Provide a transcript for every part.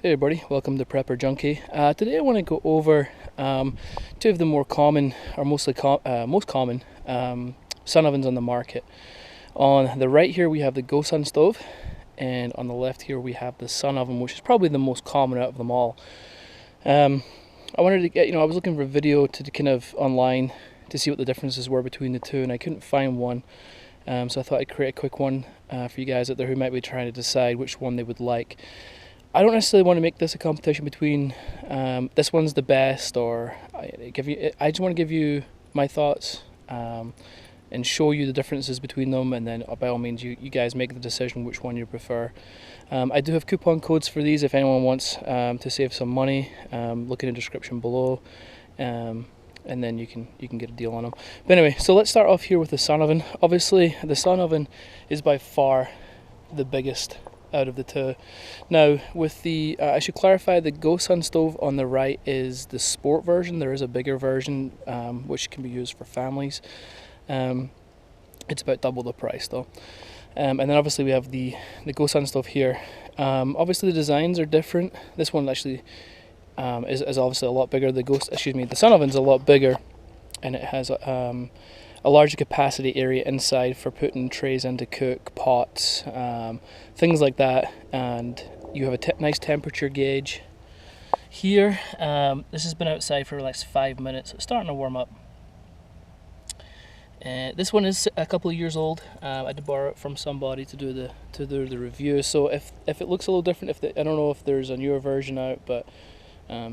Hey everybody, welcome to Prepper Junkie. Today I want to go over two of the more common, or most common sun ovens on the market. On the right here we have the GoSun stove, and on the left here we have the SunOven, which is probably the most common out of them all. I wanted to get, I was looking for a video to kind of online to see what the differences were between the two, and I couldn't find one. So I thought I'd create a quick one for you guys out there who might be trying to decide which one they would like. I don't necessarily want to make this a competition between this one's the best, or I just want to give you my thoughts and show you the differences between them, and then by all means you guys make the decision which one you prefer. I do have coupon codes for these if anyone wants to save some money. Look in the description below, and then you can get a deal on them. But anyway, so let's start off here with the SunOven. Obviously the SunOven is by far the biggest out of the two. Now with the I should clarify, the GoSun stove on the right is the sport version. There is a bigger version which can be used for families. It's about double the price though. And then obviously we have the GoSun stove here. Obviously the designs are different. This one actually is obviously a lot bigger. The SunOven's a lot bigger, and it has a larger capacity area inside for putting trays in to cook, pots, things like that. And you have a nice temperature gauge here. This has been outside for like 5 minutes. It's starting to warm up. This one is a couple of years old. I did borrow it from somebody to do the review. So if it looks a little different, I don't know if there's a newer version out, but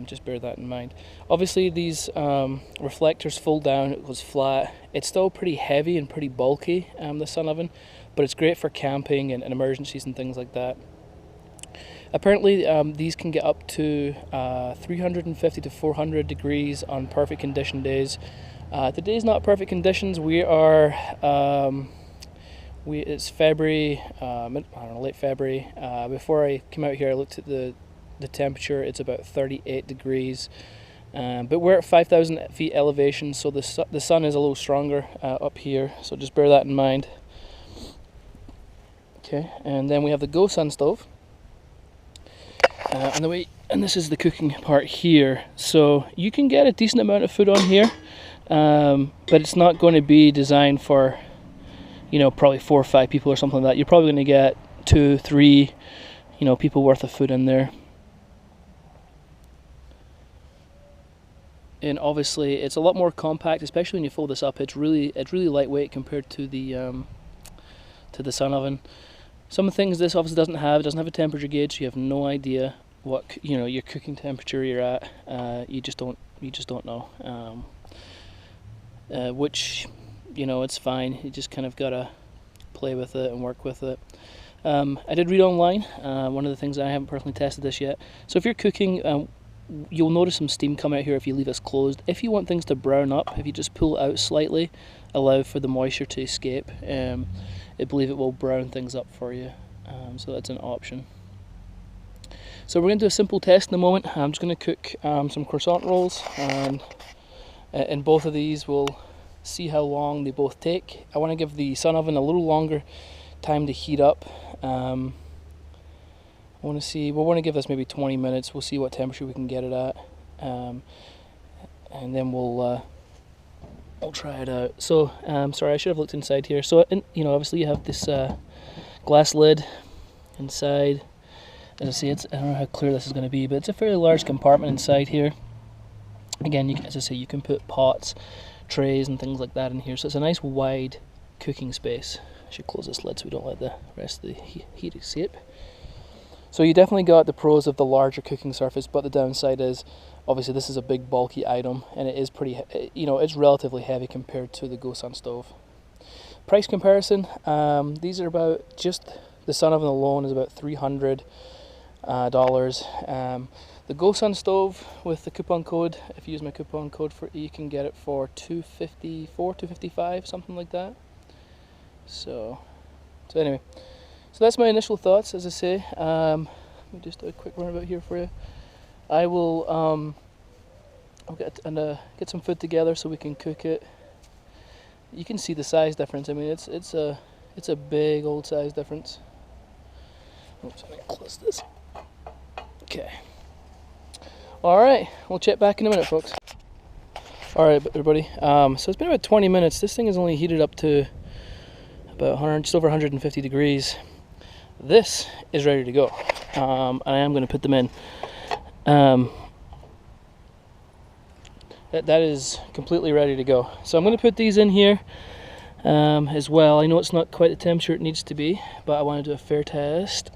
just bear that in mind. Obviously these reflectors fold down, it goes flat. It's still pretty heavy and pretty bulky, the SunOven, but it's great for camping and emergencies and things like that. Apparently these can get up to 350 to 400 degrees on perfect condition days. Today's not perfect conditions. We are it's February, I don't know, late February. Before I came out here I looked at the temperature. It's about 38 degrees, but we're at 5,000 feet elevation, so the sun is a little stronger up here, so just bear that in mind. Okay, and then we have the GoSun stove, and this is the cooking part here. So you can get a decent amount of food on here, but it's not going to be designed for, probably 4 or 5 people or something like that. You're probably going to get 2, 3, people worth of food in there. And obviously it's a lot more compact, especially when you fold this up. It's really lightweight compared to the SunOven. Some of the things this obviously doesn't have. It doesn't have a temperature gauge, so you have no idea what your cooking temperature you're at. You just don't know. Which it's fine. You just kind of gotta play with it and work with it. I did read online. One of the things, I haven't personally tested this yet. So if you're cooking, you'll notice some steam come out here if you leave this closed. If you want things to brown up, if you just pull it out slightly, allow for the moisture to escape, I believe it will brown things up for you. So that's an option. So we're going to do a simple test in a moment. I'm just going to cook some croissant rolls, and in both of these we'll see how long they both take. I want to give the SunOven a little longer time to heat up. We want to give this maybe 20 minutes. We'll see what temperature we can get it at, and then we'll try it out. So sorry, I should have looked inside here. So obviously you have this glass lid inside. As I say, I don't know how clear this is going to be, but it's a fairly large compartment inside here. Again, as I say, you can put pots, trays, and things like that in here. So it's a nice wide cooking space. I should close this lid so we don't let the rest of the heat escape. So you definitely got the pros of the larger cooking surface, but the downside is obviously this is a big bulky item, and it is pretty, it's relatively heavy compared to the GoSun stove. Price comparison, these are about, just the SunOven alone is about $300. The GoSun stove with the coupon code, if you use my coupon code you can get it for $254, $255, something like that. So anyway. So that's my initial thoughts, as I say. Let me just do a quick runabout here for you. I will I'll get some food together so we can cook it. You can see the size difference. I mean, it's a big old size difference. Oops, I'm gonna close this. Okay. Alright, we'll check back in a minute, folks. Alright, everybody. So it's been about 20 minutes. This thing is only heated up to about 100, just over 150 degrees. This is ready to go. I am going to put them in. That is completely ready to go. So I'm going to put these in here as well. I know it's not quite the temperature it needs to be, but I want to do a fair test.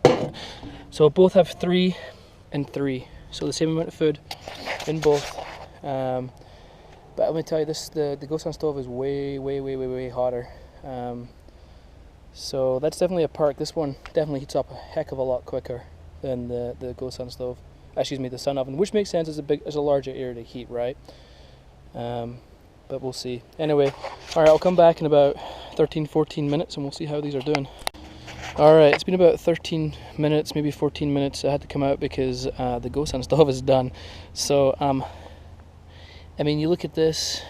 So both have 3 and 3, so the same amount of food in both. But let me tell you, the GoSun stove is way hotter. So that's definitely a perk. This one definitely heats up a heck of a lot quicker than the GoSun stove. Excuse me, the SunOven, which makes sense as a larger area to heat, right? But we'll see. Anyway, alright, I'll come back in about 13-14 minutes and we'll see how these are doing. Alright, it's been about 13 minutes, maybe 14 minutes. I had to come out because the GoSun stove is done. So, I mean, you look at this,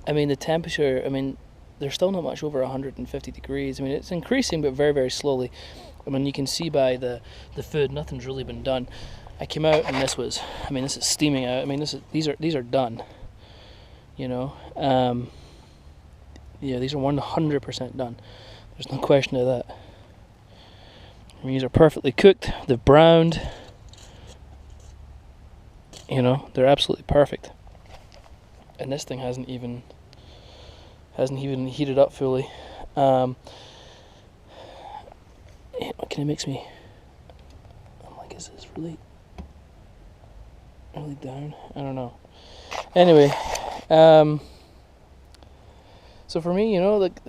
I mean, the temperature, I mean, there's still not much over 150 degrees. I mean, it's increasing, but very slowly. I mean, you can see by the food, nothing's really been done. I came out and this was, I mean, this is steaming out. I mean, these are done. You know, yeah, these are 100% done. There's no question of that. I mean, these are perfectly cooked. They've browned. You know, they're absolutely perfect. And this thing hasn't even heated up fully. It kind of makes me. I'm like, is this really down? I don't know. Anyway. So for me, you know, like,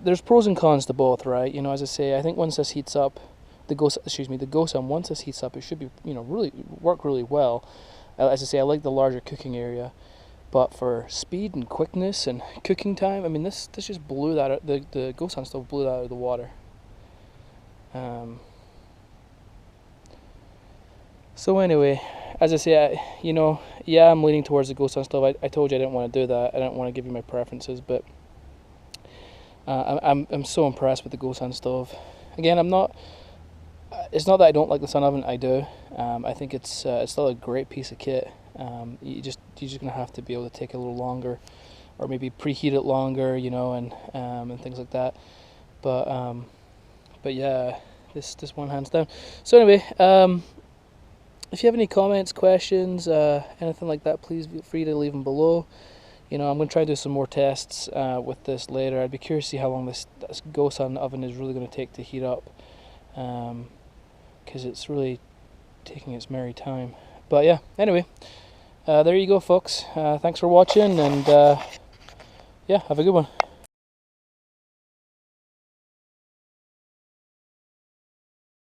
there's pros and cons to both, right? You know, as I say, I think once this heats up, the GoSun, once this heats up, it should be, you know, work really well. As I say, I like the larger cooking area, but for speed and quickness and cooking time, I mean, this just blew that out. The GoSun stove blew that out of the water. So anyway, as I say, you know, yeah, I'm leaning towards the GoSun stove. I told you I didn't want to do that. I didn't want to give you my preferences, but I'm so impressed with the GoSun stove. Again, I'm not. It's not that I don't like the SunOven. I do. I think it's still a great piece of kit. You're just gonna have to be able to take it a little longer, or maybe preheat it longer, you know, and things like that. But yeah, this one hands down. So anyway, if you have any comments, questions, anything like that, please feel free to leave them below. You know, I'm going to try to do some more tests with this later. I'd be curious to see how long this GoSun oven is really going to take to heat up, because it's really taking its merry time. But yeah, anyway, there you go, folks. Thanks for watching, and yeah, have a good one.